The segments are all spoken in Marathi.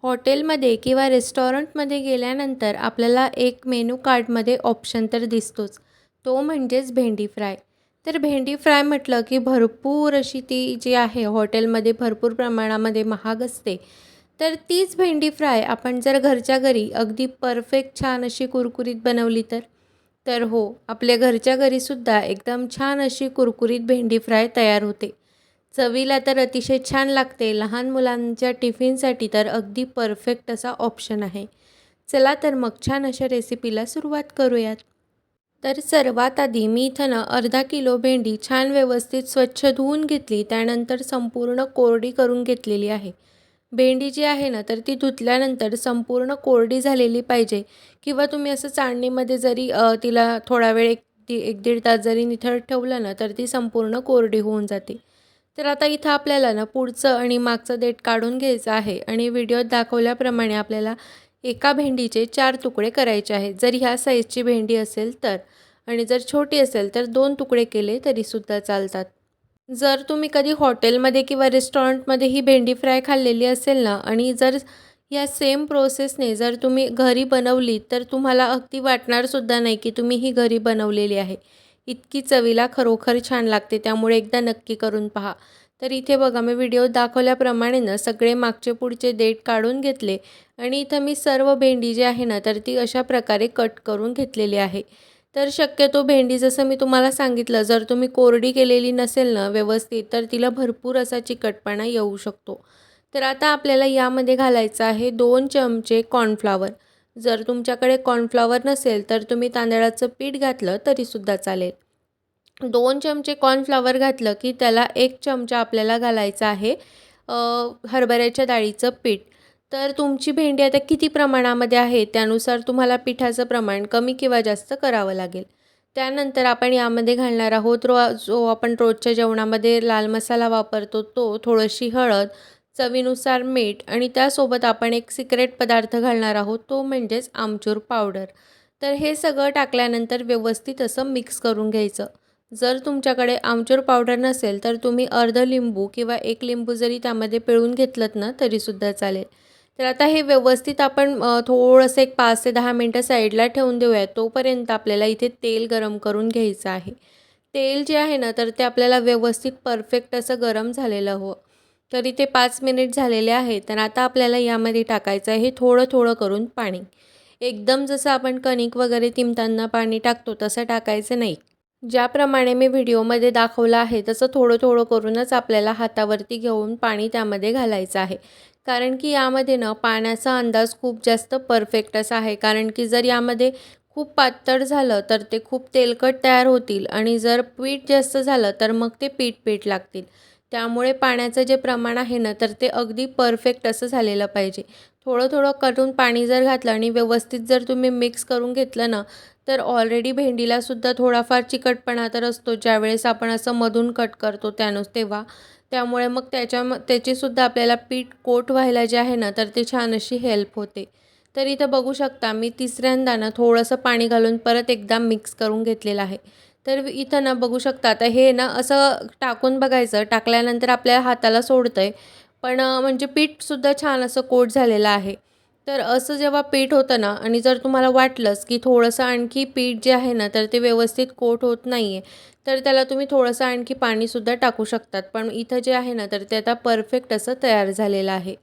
हॉटेलमध्ये किंवा रेस्टॉरंटमध्ये गेल्यानंतर आपल्याला एक मेनू कार्डमध्ये ऑप्शन तर दिसतोच. तो म्हणजेच भेंडी फ्राय. तर भेंडी फ्राय म्हटलं की भरपूर अशी ती जी आहे हॉटेलमध्ये भरपूर प्रमाणामध्ये महाग असते. तर तीच भेंडी फ्राय आपण जर घरच्या घरी अगदी परफेक्ट छान अशी कुरकुरीत बनवली तर? तर हो, आपल्या घरच्या घरीसुद्धा एकदम छान अशी कुरकुरीत भेंडी फ्राय तयार होते. चवीला तर अतिशय छान लागते. लहान मुलांच्या टिफिनसाठी तर अगदी परफेक्ट असा ऑप्शन आहे. चला तर मग छान अशा रेसिपीला सुरुवात करूयात. तर सर्वात आधी मी इथं ना अर्धा किलो भेंडी छान व्यवस्थित स्वच्छ धुवून घेतली. त्यानंतर संपूर्ण कोरडी करून घेतलेली आहे. भेंडी जी आहे ना तर ती धुतल्यानंतर संपूर्ण कोरडी झालेली पाहिजे किंवा तुम्ही असं चाळणीमध्ये जरी तिला थोडा वेळ 1-1.5 तास जरी निथळत ठेवलं ना तर ती संपूर्ण कोरडी होऊन जाते. तर आता इथं आपल्याला ना पुढचं आणि मागचं देठ काढून घ्यायचं आहे आणि व्हिडिओत दाखवल्याप्रमाणे आपल्याला एका भेंडीचे 4 तुकडे करायचे आहेत. जर ह्या साईजची भेंडी असेल तर आणि जर छोटी असेल तर 2 तुकडे केले तरीसुद्धा चालतात. जर तुम्ही कधी हॉटेलमध्ये किंवा रेस्टॉरंटमध्ये ही भेंडी फ्राय खाल्लेली असेल ना आणि जर या सेम प्रोसेसने जर तुम्ही घरी बनवली तर तुम्हाला अगदी वाटणारसुद्धा नाही की तुम्ही ही घरी बनवलेली आहे. इतकी चवीला खरोखर छान लागते. त्यामुळे एकदा नक्की करून पहा. तर इथे बघा मी व्हिडिओत दाखवल्याप्रमाणे ना सगळे मागचे पुढचे देठ काढून घेतले आणि इथं मी सर्व भेंडी जी आहे ना तर ती अशा प्रकारे कट करून घेतलेली आहे. तर शक्यतो भेंडी जसं मी तुम्हाला सांगितलं जर तुम्ही कोरडी केलेली नसेल ना व्यवस्थित तर तिला भरपूर असा चिकटपणा येऊ शकतो. तर आता आपल्याला यामध्ये घालायचं आहे 2 चमचे कॉर्नफ्लॉवर. जर तुमच्याकडे कॉर्नफ्लॉवर नसेल तर तुम्ही तांदळाचं पीठ घातलं तरीसुद्धा चालेल. 2 चमचे कॉर्नफ्लॉवर घातलं की त्याला 1 चमचा आपल्याला घालायचा आहे हरभऱ्याच्या डाळीचं पीठ. तर तुमची भेंडी आता किती प्रमाणामध्ये आहे त्यानुसार तुम्हाला पिठाचं प्रमाण कमी किंवा जास्त करावं लागेल. त्यानंतर आपण यामध्ये घालणार आहोत जो आपण रोजच्या जेवणामध्ये लाल मसाला वापरतो तो, थोडीशी हळद, चवीनुसार मीठ आणि त्यासोबत आपण एक सिक्रेट पदार्थ घालणार आहोत तो म्हणजेच आमचूर पावडर. तर हे सगळं टाकल्यानंतर व्यवस्थित असं मिक्स करून घ्यायचं. जर तुमच्याकडे आमचूर पावडर नसेल तर तुम्ही अर्ध लिंबू किंवा 1 लिंबू जरी त्यामध्ये पिळून घेतलत ना तरीसुद्धा चालेल. तर आता हे व्यवस्थित आपण थोडंसं एक 5 ते 10 मिनटं साईडला ठेवून देऊया. तोपर्यंत आपल्याला इथे तेल गरम करून घ्यायचं आहे. तेल जे आहे ना तर ते आपल्याला व्यवस्थित परफेक्ट असं गरम झालेलं हवं. तर इथे 5 मिनिट झालेले आहेत. तर आता आपल्याला यामध्ये टाकायचं आहे थोडं-थोडं करून पाणी. एकदम जसं आपण कणिक वगैरे तिंबताना पाणी टाकतो तसं टाकायचं नाही. ज्याप्रमाणे मी व्हिडिओमध्ये दाखवलं आहे तसं थोडं-थोडं करूनच आपल्याला हातावरती घेऊन पाणी त्यामध्ये घालायचं आहे. कारण की यामध्ये ना पाण्याचा अंदाज खूप जास्त परफेक्ट असा आहे. कारण की जर यामध्ये खूप पातळ झालं तर ते खूप तेलकट तयार होतील आणि जर पीठ जास्त झालं तर मग ते पीठ-पीठ लागतील. त्यामुळे पाण्याचं जे प्रमाण आहे ना तर ते अगदी परफेक्ट असं झालेलं पाहिजे. थोडं-थोडं करून पाणी जर घातलं आणि व्यवस्थित जर तुम्ही मिक्स करून घेतलं ना तर ऑलरेडी भेंडीलासुद्धा थोडाफार चिकटपणा तर असतो ज्यावेळेस आपण असं मधून कट करतो तेव्हा. त्यामुळे मग त्याचीसुद्धा आपल्याला पीठ कोट व्हायला जे आहे ना तर ते छान अशी हेल्प होते. तर इथं बघू शकता मी तिसऱ्यांदा ना थोडंसं पाणी घालून परत एकदा मिक्स करून घेतलेलं आहे. तर इथं ना बघू शकता आता हे ना असं टाकून बघायचं, टाकल्यानंतर आपल्या हाताला सोडतंय. पण म्हणजे पीठसुद्धा छान असं कोट झालेलं आहे. तर असं जेव्हा पीठ होतं ना आणि जर तुम्हाला वाटलंच की थोडंसं आणखी पीठ जे आहे ना तर ते व्यवस्थित कोट होत नाही आहे, तर त्याला तुम्ही थोडंसं आणखी पाणीसुद्धा टाकू शकतात. पण इथं जे आहे ना तर ते आता परफेक्ट असं तयार झालेलं आहे.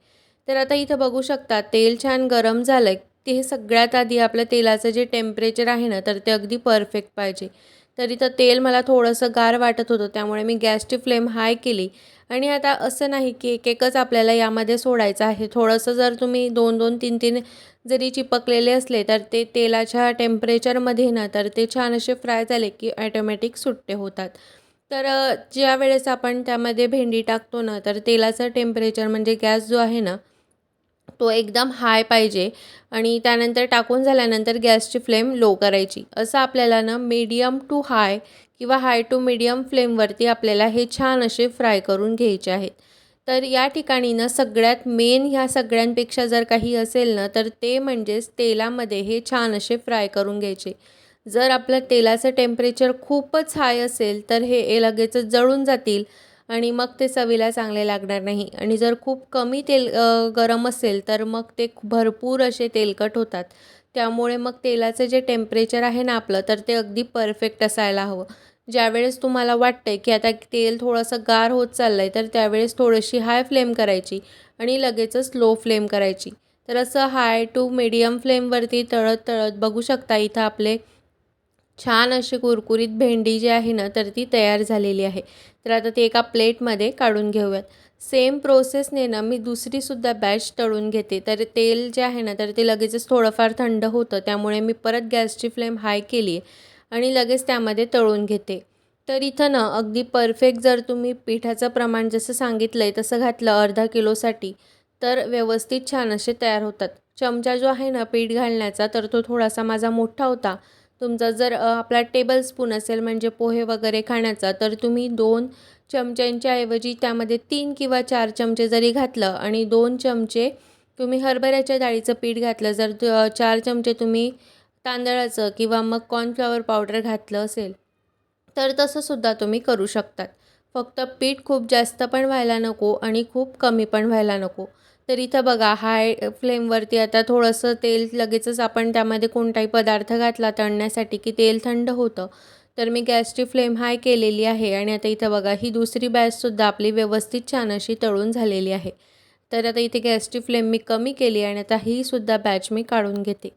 तर आता इथं बघू शकता तेल छान गरम झालं आहे. ते सगळ्यात आधी आपलं तेलाचं जे टेम्परेचर आहे ना तर ते अगदी परफेक्ट पाहिजे. तर इथं तेल मला थोडंसं गार वाटत होतं त्यामुळे मी गॅसची फ्लेम हाय केली आणि आता असं नाही की एक-एकच आपल्याला यामध्ये सोडायचं आहे. थोडंसं जर तुम्ही 2-2, 3-3 जरी चिपकलेले असले तर ते तेलाच्या टेम्परेचरमध्ये ना तर ते छान असे फ्राय झाले की ऑटोमॅटिक सुट्टे होतात. तर ज्यावेळेस आपण त्यामध्ये भेंडी टाकतो ना तर तेलाचं टेम्परेचर म्हणजे गॅस जो आहे ना तो एकदम हाय पाहिजे आणि त्यानंतर टाकून झाल्यानंतर गॅसची फ्लेम लो करायची. असं आपल्याला ना मीडियम टू हाय किंवा हाय टू मीडियम फ्लेमवरती आपल्याला हे छान असे फ्राय करून घ्यायचे आहेत. तर या ठिकाणी ना सगळ्यात मेन ह्या सगळ्यांपेक्षा जर काही असेल ना तर ते म्हणजेच तेलामध्ये हे छान असे फ्राय करून घ्यायचे. जर आपलं तेलाचं टेम्परेचर खूपच हाय असेल तर हे लगेचच जळून जातील आणि मग ते चवीला चांगले लागणार नाही. आणि जर खूप कमी तेल गरम असेल तर मग ते भरपूर असे तेलकट होतात. त्यामुळे मग तेलाचं जे टेम्परेचर आहे ना आपलं, तर ते अगदी परफेक्ट असायला हवं. ज्यावेळेस तुम्हाला वाटतंय की आता तेल थोडंसं गार होत चाललं आहे, तर त्यावेळेस थोडीशी हाय फ्लेम करायची आणि लगेचच लो फ्लेम करायची. तर असं हाय टू मीडियम फ्लेमवरती तळत बघू शकता इथं आपले छान अशी कुरकुरीत भेंडी जी आहे ना, तर ती तयार झालेली आहे. तर आता ती एका प्लेटमध्ये काढून घेऊयात. सेम प्रोसेसने ना मी दुसरीसुद्धा बॅच तळून घेते. तर तेल जे आहे ना, तर ते लगेचच थोडंफार थंड होतं. त्यामुळे मी परत गॅसची फ्लेम हाय केली आहे आणि लगेच त्यामध्ये तळून घेते. तर इथं ना अगदी परफेक्ट जर तुम्ही पिठाचं प्रमाण जसं सांगितलं आहे तसं घातलं अर्धा किलोसाठी, तर व्यवस्थित छान असे तयार होतात. चमचा जो आहे ना पीठ घालण्याचा, तर तो थोडासा माझा मोठा होता. तुमचा जर आपला टेबलस्पून असेल म्हणजे पोहे वगैरे खाण्याचा, तर तुम्ही 2 चमच्यांच्या ऐवजी त्यामध्ये 3 किंवा 4 चमचे जरी घातलं आणि 2 चमचे तुम्ही हरभऱ्याच्या डाळीचं पीठ घातलं, जर 4 चमचे तुम्ही तांदळाचं किंवा मग कॉर्नफ्लॉवर पावडर घातलं असेल, तर तसंसुद्धा तुम्ही करू शकतात. फक्त पीठ खूप जास्त पण व्हायला नको आणि खूप कमी पण व्हायला नको. तर इथं बघा हाय फ्लेमवरती आता थोडंसं तेल लगेचच आपण त्यामध्ये कोणताही पदार्थ घातला तळण्यासाठी की तेल थंड होतं. तर मी गॅसची फ्लेम हाय केलेली आहे आणि आता इथं बघा ही दुसरी बॅचसुद्धा आपली व्यवस्थित छान अशी तळून झालेली आहे. तर आता इथे गॅसची फ्लेम मी कमी केली आणि आता ही सुद्धा बॅच मी काढून घेते.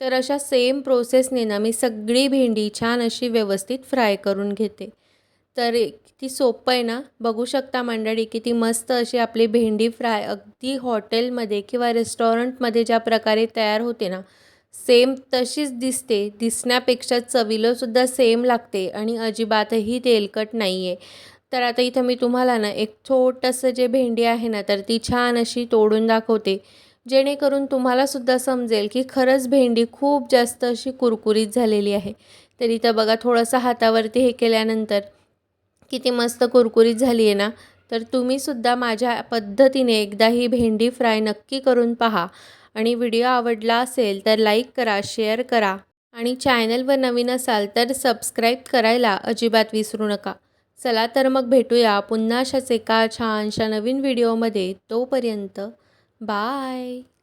तर अशा सेम प्रोसेसने ना मी सगळी भेंडी छान अशी व्यवस्थित फ्राय करून घेते. तर किती सोपं आहे ना, बघू शकता मंडळी किती मस्त अशी आपली भेंडी फ्राय अगदी हॉटेलमध्ये किंवा रेस्टॉरंटमध्ये ज्या प्रकारे तयार होते ना, सेम तशीच दिसते. दिसण्यापेक्षा चवीलासुद्धा सेम लागते आणि अजिबातही तेलकट नाही आहे. तर आता इथं मी तुम्हाला ना एक छोटंसं जे भेंडी आहे ना, तर ती छान अशी तोडून दाखवते. जेणेकरून तुम्हालासुद्धा समजेल की खरंच भेंडी खूप जास्त अशी कुरकुरीत झालेली आहे. तर इथं बघा थोडंसं हातावरती हे केल्यानंतर किती मस्त कुरकुरीत झाली आहे ना. तर तुम्हीसुद्धा माझ्या पद्धतीने एकदा ही भेंडी फ्राय नक्की करून पहा आणि व्हिडिओ आवडला असेल तर लाईक करा, शेअर करा आणि चॅनलवर नवीन असाल तर सबस्क्राईब करायला अजिबात विसरू नका. चला तर मग भेटूया पुन्हा अशाच एका छानशा नवीन व्हिडिओमध्ये. तोपर्यंत बाय.